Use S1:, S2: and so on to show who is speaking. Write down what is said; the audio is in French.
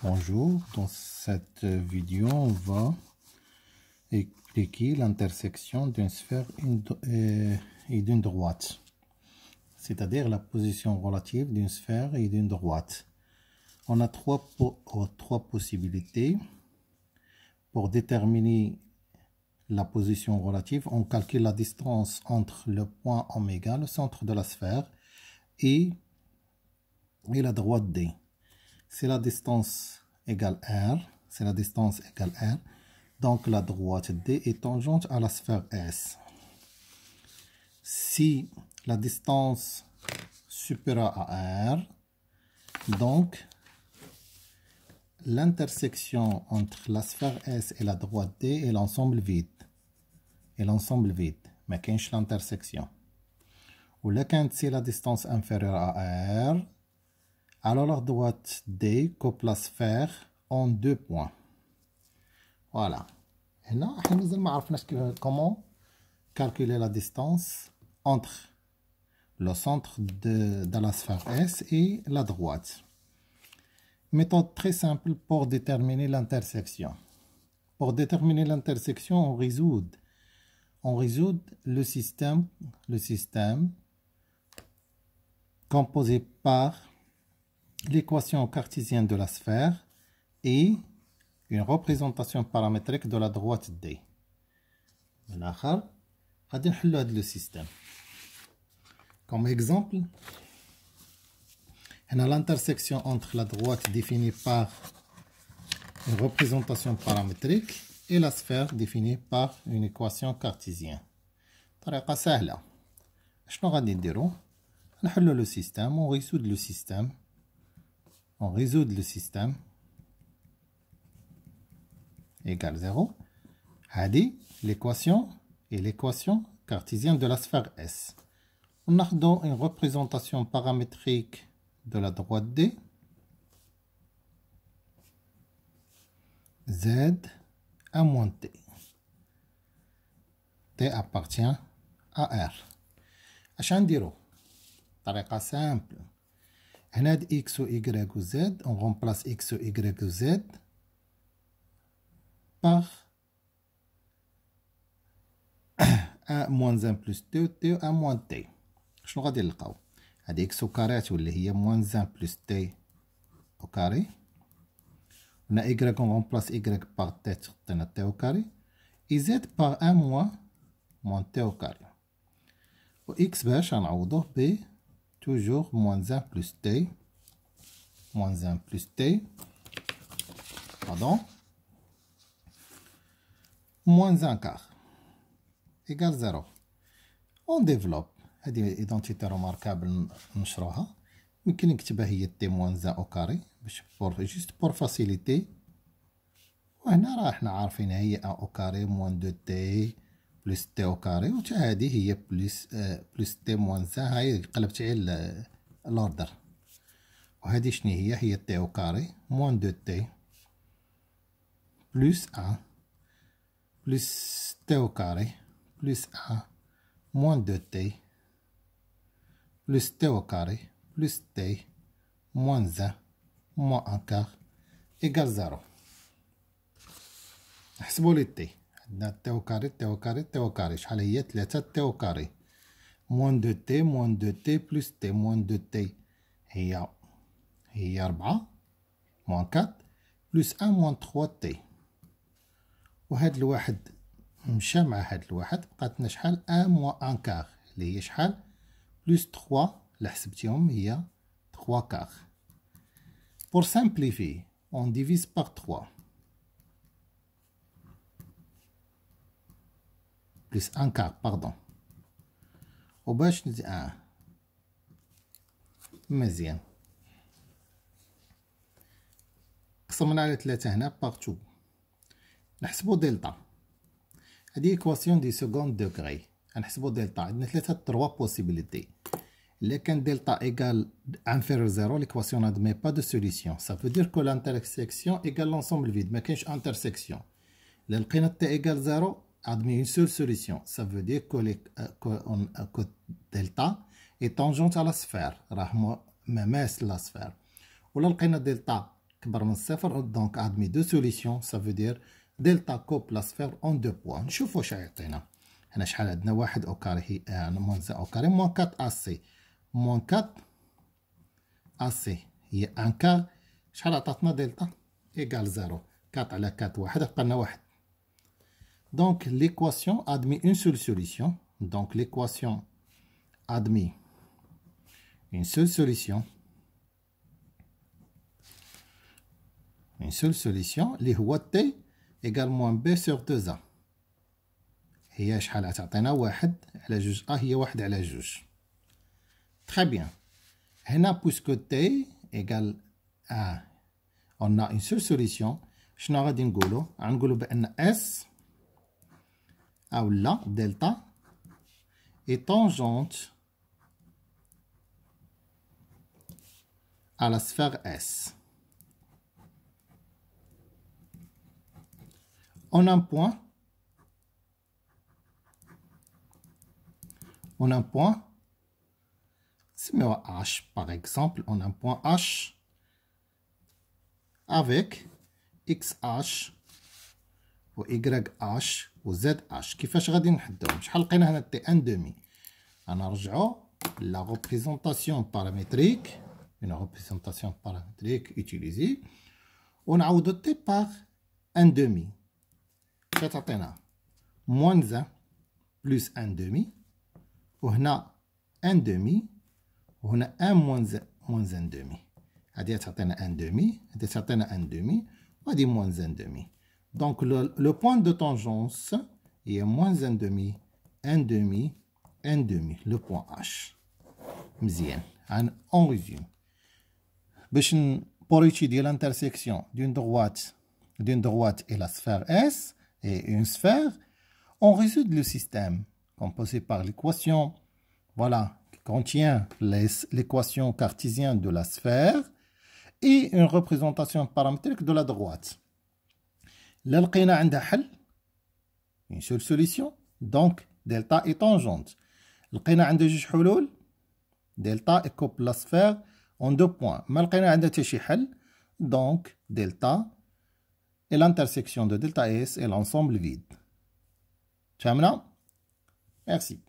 S1: Bonjour, dans cette vidéo, on va expliquer l'intersection d'une sphère et d'une droite, c'est-à-dire la position relative d'une sphère et d'une droite. On a trois possibilités. Pour déterminer la position relative, on calcule la distance entre le point oméga, le centre de la sphère, et la droite D. C'est la distance égale R, donc la droite D est tangente à la sphère S. Si la distance supérieure à R, donc l'intersection entre la sphère S et la droite D est l'ensemble vide. Mais qu'est-ce que l'intersection? Ou là, quand c'est la distance inférieure à R, alors la droite D coupe la sphère en deux points. Voilà. Et là, nous allons comment calculer la distance entre le centre de la sphère S et la droite. Méthode très simple pour déterminer l'intersection. Pour déterminer l'intersection, on résout le système composé par l'équation cartésienne de la sphère et une représentation paramétrique de la droite D. Le système. Comme exemple, on a l'intersection entre la droite définie par une représentation paramétrique et la sphère définie par une équation cartésienne. طريقة سهلة. شنو غادي نديرو؟ نحلو le système, on résout le système. Égale 0. هذه l'équation et l'équation cartésienne de la sphère S. On a donc une représentation paramétrique de la droite D. Z à moins T. T appartient à R. عشان نديرو طريقة simple. هنا X ou Y ou Z, on remplace X ou Y ou Z par 1 moins 1 plus T ou T ou 1 moins T. شنو غادي نلقاو؟ هادي X au carré تولي هي moins 1 plus T au carré. On a Y, on remplace Y par T, تعطينا T au carré. Et Z par 1 moins T au carré. و X باش غنعوضوه ب toujours moins 1 plus T. Pardon. Moins 1 quart égale 0. On développe. هذه identité remarquable نشروها. يمكن نكتبها هي T moins 1 au carré باش juste pour faciliter. وهنا راه حنا عارفين هي 1 au carré moins 2T plus T au carré وتا هذه هي plus T moins 1 هاي قلبت على l'ordre. وهذه شنو هي T au carré moins 2T plus 1 plus T au carré plus 1 moins 2T plus T au carré plus T moins 1 moins 1 quart égale 0. نحسبوا لي T. عندنا T au carré شحال هي 3 T au carré moins 2T plus T moins 2T هي 4 moins 4 plus 1 moins 3T. وهاد الواحد مشى مع هاد الواحد بقاتنا شحال 1 moins 1 quart اللي هي شحال plus 3 اللي حسبتيهم هي 3 quart. Pour simplifier, on divise par 3. Plus 1 quart, pardon. وباش نزيد مزيان قسمنا على 3 هنا باغ 2. نحسبو دلتا. هذه ايكواسيون دي سكوند دوغري. نحسبو دلتا. عندنا 3 بوسيبيليتي. إلا كان دلتا égal inférieur 0, l'équation n'admet pas de solution. Ça veut dire que l'intersection égale l'ensemble vide. ما كاينش intersection. إلا لقينا T égale 0, admet une seule solution. Ça veut dire que delta est tangente à la sphère. راه مماس la sphère. ولا لقينا دلتا كبر من الصفر. دونك admis deux solutions ça veut dire دلتا كوب لا سفير اون دو بوان. نشوفوا واش يعطينا هنا. شحال عندنا؟ واحد او كاري هي موان زا او كاري موان 4 ا سي موان 4 ا سي هي ان كار. شحال عطاتنا دلتا؟ ايكال 0. 4 على 4 واحد، بقى لنا واحد. دونك ليكواسيون admis une seule solution. دونك ليكواسيون admis une seule solution. Une seule solution اللي هو t égale moins b sur 2a. هي شحال تعطينا؟ واحد على جوج a هي واحد على جوج. Très bien. هنا puisque t égale a on a une seule solution. شنو غادي نقولوا؟ غنقولوا بأن s أو لا دلتا est tangente à la sphère S. On a un point. On a un point. H par exemple. On a un point H avec XH و YH و ZH. كيفاش غادي نحدوهم؟ شحال لقينا هنا تي ان دومي؟ غنرجعو لا ريبريزونطاسيون بارامتريك. Une représentation paramétrique utilisée. On a doté par un demi. C'est-à-dire moins 1 plus un demi. On a un demi. On a un moins un demi. C'est-à-dire un demi. C'est-à-dire un demi. On dit moins un demi. Donc le point de tangence est moins un demi, un demi, un demi. Le point H. Mzien. On résume. Pour étudier l'intersection d'une droite et la sphère S et une sphère, on résout le système composé par l'équation, voilà, qui contient l'équation cartésienne de la sphère et une représentation paramétrique de la droite. Là, on a une seule solution, donc delta est tangente. On a deux حلول, delta est coupe la sphère en 2 points. ما لقينا عندها حتى شي حل. Donc delta et l'intersection de delta S est l'ensemble vide. فهمنا؟ Merci.